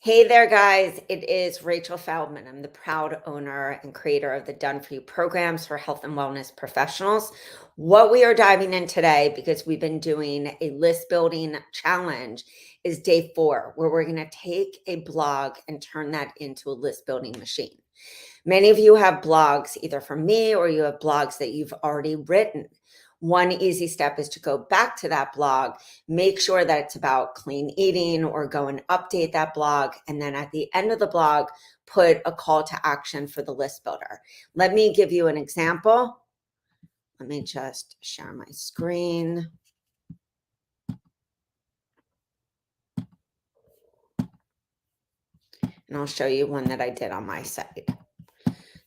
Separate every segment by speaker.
Speaker 1: Hey there, guys. It is Rachel Feldman. I'm the proud owner and creator of the Done For You programs for health and wellness professionals. What we are diving in today, because we've been doing a list building challenge, is day 4, where we're going to take a blog and turn that into a list building machine. Many of you have blogs either from me or you have blogs that you've already written. One easy step is to go back to that blog, make sure that it's about clean eating, or go and update that blog. And then at the end of the blog, put a call to action for the list builder. Let me give you an example. Let me just share my screen. And I'll show you one that I did on my site.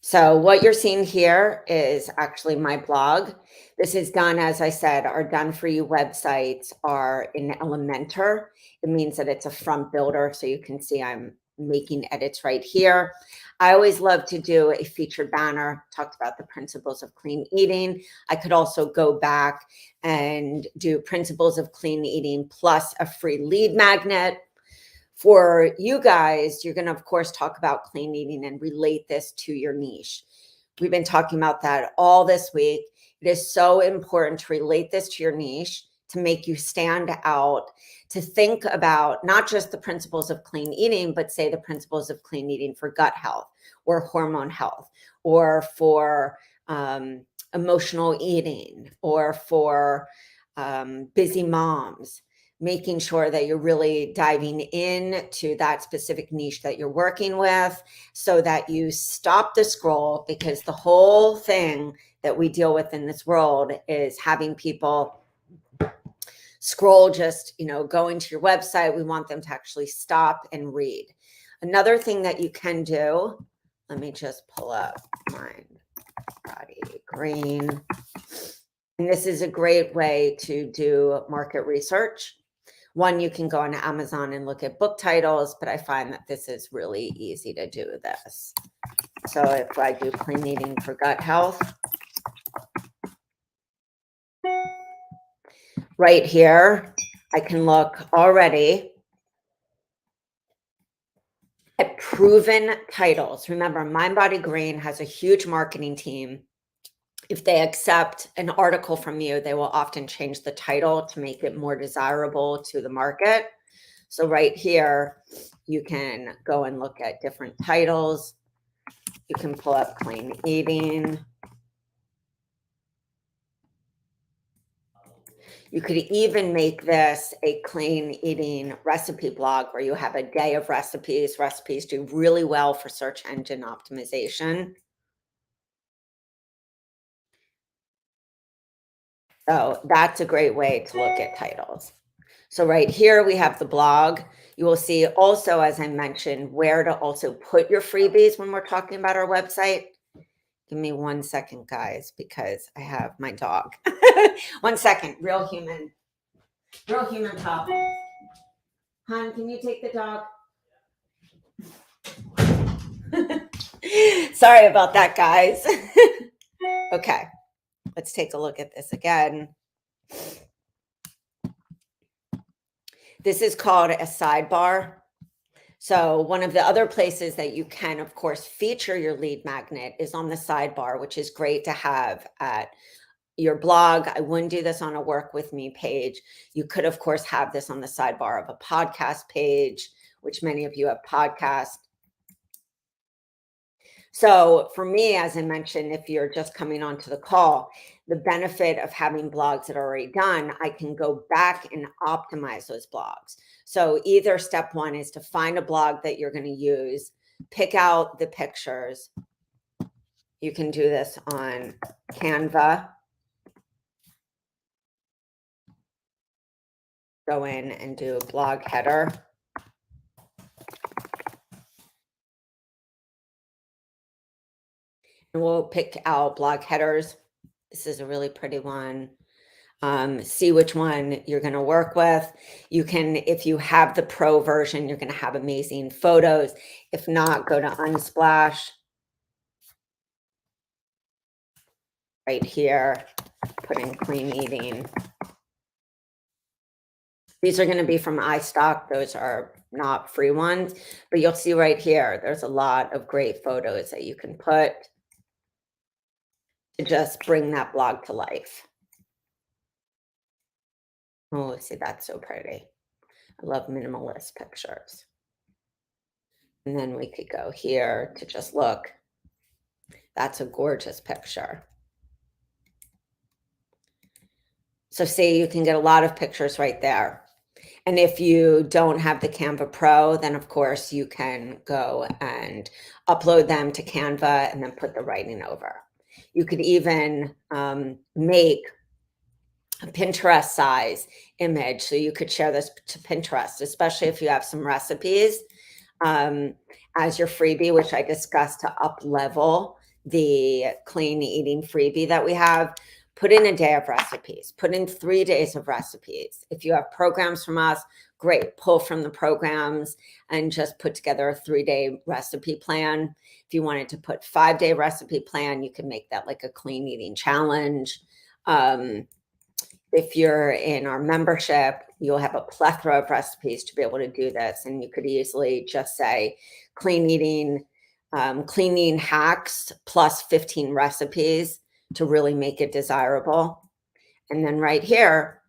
Speaker 1: So what you're seeing here is actually my blog. This is done, as I said, our Done For You websites are in Elementor. It means that it's a front builder. So you can see I'm making edits right here. I always love to do a featured banner, talked about the principles of clean eating. I could also go back and do principles of clean eating plus a free lead magnet. For you guys, you're going to, of course, talk about clean eating and relate this to your niche. We've been talking about that all this week. It is so important to relate this to your niche, to make you stand out, to think about not just the principles of clean eating, but say the principles of clean eating for gut health or hormone health or for emotional eating or for busy moms, making sure that you're really diving into that specific niche that you're working with so that you stop the scroll, because the whole thing that we deal with in this world is having people scroll, just, going to your website. We want them to actually stop and read. Another thing that you can do, let me just pull up Mind Body Green. And this is a great way to do market research. One, you can go on Amazon and look at book titles, but I find that this is really easy to do this. So if I do clean eating for gut health, right here, I can look already at proven titles. Remember, Mind Body Green has a huge marketing team. If they accept an article from you, they will often change the title to make it more desirable to the market. So right here, you can go and look at different titles. You can pull up clean eating. You could even make this a clean eating recipe blog where you have a day of recipes. Recipes do really well for search engine optimization. So that's a great way to look at titles. So right here, we have the blog. You will see also, as I mentioned, where to also put your freebies when we're talking about our website. Give me 1 second, guys, because I have my dog. 1 second, real human talk. Hon, can you take the dog? Sorry about that, guys. Okay, let's take a look at this again. This is called a sidebar. So one of the other places that you can, of course, feature your lead magnet is on the sidebar, which is great to have at your blog. I wouldn't do this on a work with me page. You could, of course, have this on the sidebar of a podcast page, which many of you have podcasts. So for me, as I mentioned, if you're just coming onto the call, the benefit of having blogs that are already done, I can go back and optimize those blogs. So either step 1 is to find a blog that you're going to use, pick out the pictures. You can do this on Canva. Go in and do a blog header. And we'll pick out blog headers. This is a really pretty one. See which one you're going to work with. You can, if you have the pro version, you're going to have amazing photos. If not, go to Unsplash. Right here, put in clean eating. These are going to be from iStock. Those are not free ones, but you'll see right here, there's a lot of great photos that you can put to just bring that blog to life. Oh, see, that's so pretty. I love minimalist pictures. And then we could go here to just look. That's a gorgeous picture. So see, you can get a lot of pictures right there. And if you don't have the Canva Pro, then of course you can go and upload them to Canva and then put the writing over. You could even make a Pinterest size image. So you could share this to Pinterest, especially if you have some recipes as your freebie, which I discussed to up level the clean eating freebie that we have. Put in a day of recipes, put in 3 days of recipes. If you have programs from us, great, pull from the programs and just put together a 3-day recipe plan. If you wanted to put 5-day recipe plan, you can make that like a clean eating challenge. If you're in our membership, you'll have a plethora of recipes to be able to do this. And you could easily just say clean eating hacks plus 15 recipes to really make it desirable. And then right here,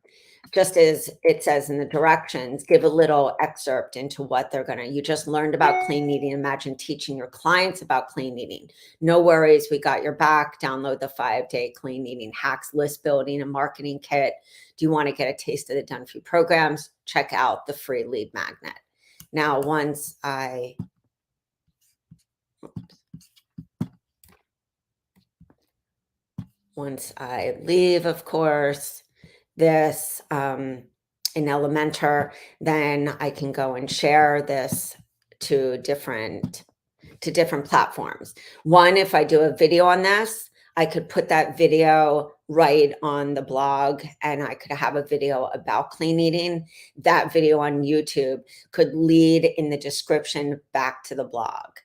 Speaker 1: just as it says in the directions, give a little excerpt into what they're gonna, you just learned about clean eating. Imagine teaching your clients about clean eating. No worries, we got your back. Download the 5-day clean eating hacks, list building, and marketing kit. Do you wanna get a taste of the Done For You programs? Check out the free lead magnet. Now, once I leave, of course, this in Elementor, then I can go and share this to different platforms. One, if I do a video on this, I could put that video right on the blog and I could have a video about clean eating. That video on YouTube could lead in the description back to the blog.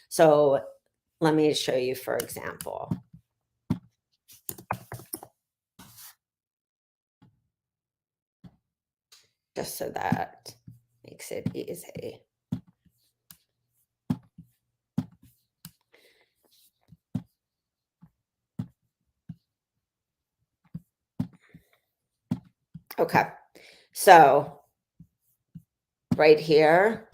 Speaker 1: So let me show you, for example. Just so that makes it easy. Okay, so right here,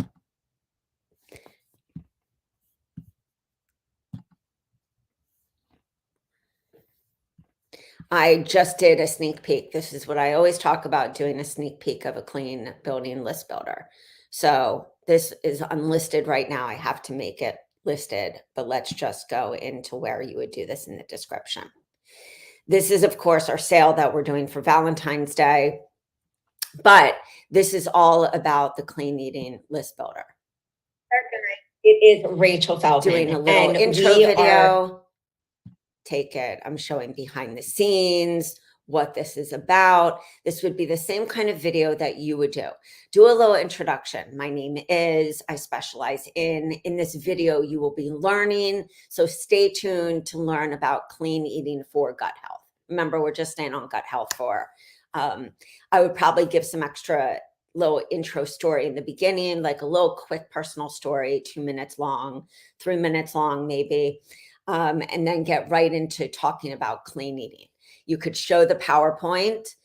Speaker 1: I just did a sneak peek. This is what I always talk about, doing a sneak peek of a clean building list builder. So this is unlisted right now. I have to make it listed, but let's just go into where you would do this in the description. This is, of course, our sale that we're doing for Valentine's Day, but this is all about the clean eating list builder. It is Rachel Feldman doing a little intro video. Take it. I'm showing behind the scenes, what this is about. This would be the same kind of video that you would do. Do a little introduction. My name is, I specialize in this video, you will be learning. So stay tuned to learn about clean eating for gut health. Remember, we're just staying on gut health for, I would probably give some extra little intro story in the beginning, like a little quick personal story, 2 minutes long, 3 minutes long, maybe. And then get right into talking about clean eating. You could show the PowerPoint.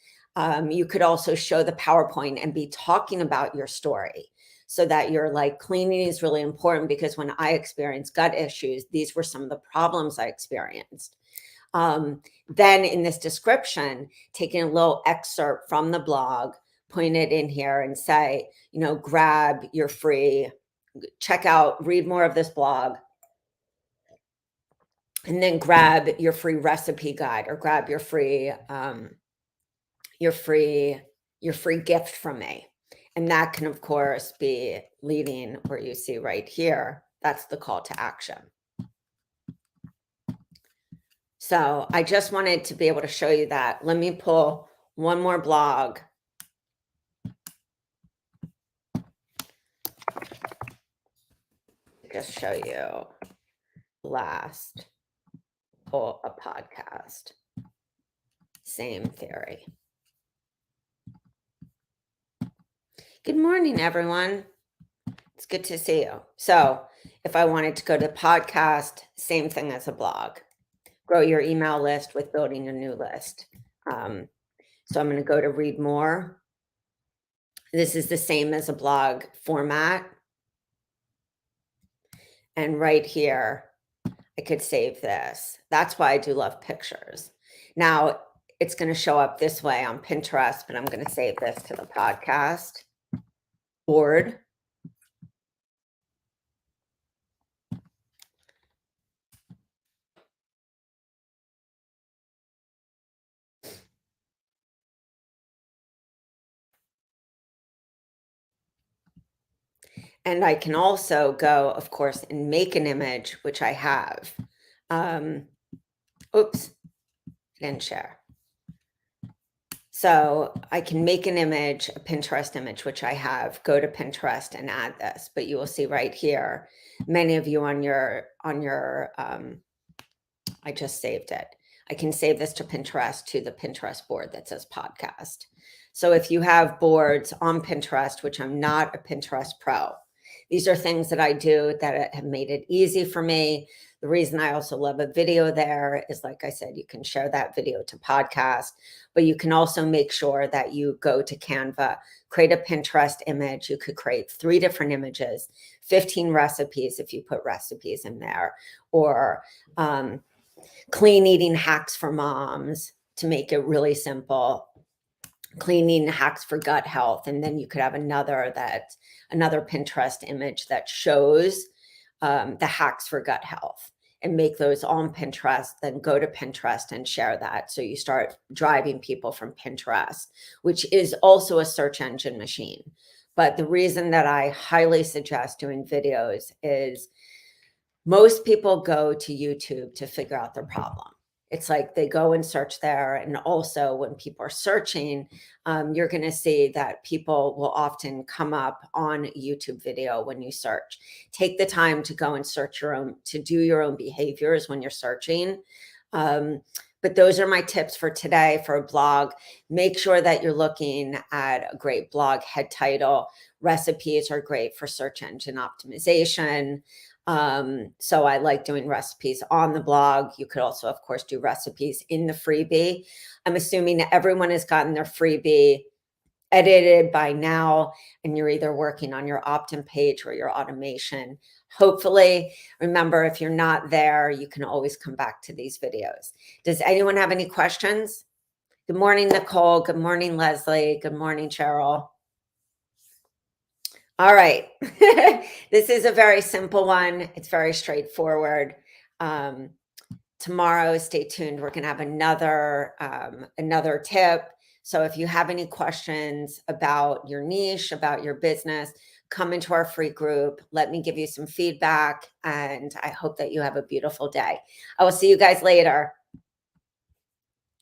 Speaker 1: You could also show the PowerPoint and be talking about your story so that you're like, clean eating is really important because when I experienced gut issues, these were some of the problems I experienced. Then in this description, taking a little excerpt from the blog, putting it in here and say, you know, grab your free, check out, read more of this blog, and then grab your free recipe guide or grab your free gift from me. And that can, of course, be leading where you see right here. That's the call to action. So I just wanted to be able to show you that. Let me pull one more blog. Just show you last pull a podcast. Same theory. Good morning, everyone. It's good to see you. So, if I wanted to go to podcast, same thing as a blog. Grow your email list with building a new list. So, I'm going to go to read more. This is the same as a blog format. And right here, I could save this. That's why I do love pictures. Now, it's going to show up this way on Pinterest, but I'm going to save this to the podcast board. And I can also go, of course, and make an image, which I have. Oops, didn't share. So I can make an image, a Pinterest image, which I have, go to Pinterest and add this, but you will see right here, many of you on your, I just saved it. I can save this to Pinterest, to the Pinterest board that says podcast. So if you have boards on Pinterest, which I'm not a Pinterest pro, these are things that I do that have made it easy for me. The reason I also love a video there is, like I said, you can share that video to podcast, but you can also make sure that you go to Canva, create a Pinterest image. You could create 3 different images, 15 recipes if you put recipes in there, or clean eating hacks for moms to make it really simple. Cleaning hacks for gut health. And then you could have another Pinterest image that shows the hacks for gut health, and make those on Pinterest, then go to Pinterest and share that. So you start driving people from Pinterest, which is also a search engine machine. But the reason that I highly suggest doing videos is most people go to YouTube to figure out their problem. It's like they go and search there. And also when people are searching, you're going to see that people will often come up on YouTube video when you search. Take the time to go and search to do your own behaviors when you're searching. But those are my tips for today for a blog. Make sure that you're looking at a great blog head title. Recipes are great for search engine optimization. So I like doing recipes on the blog. You could also, of course, do recipes in the freebie. I'm assuming that everyone has gotten their freebie edited by now, and you're either working on your opt-in page or your automation. Hopefully, remember, if you're not there, you can always come back to these videos. Does anyone have any questions? Good morning, Nicole. Good morning, Leslie. Good morning, Cheryl. All right. This is a very simple one. It's very straightforward. Tomorrow, stay tuned. We're going to have another tip. So if you have any questions about your niche, about your business, come into our free group. Let me give you some feedback, and I hope that you have a beautiful day. I will see you guys later.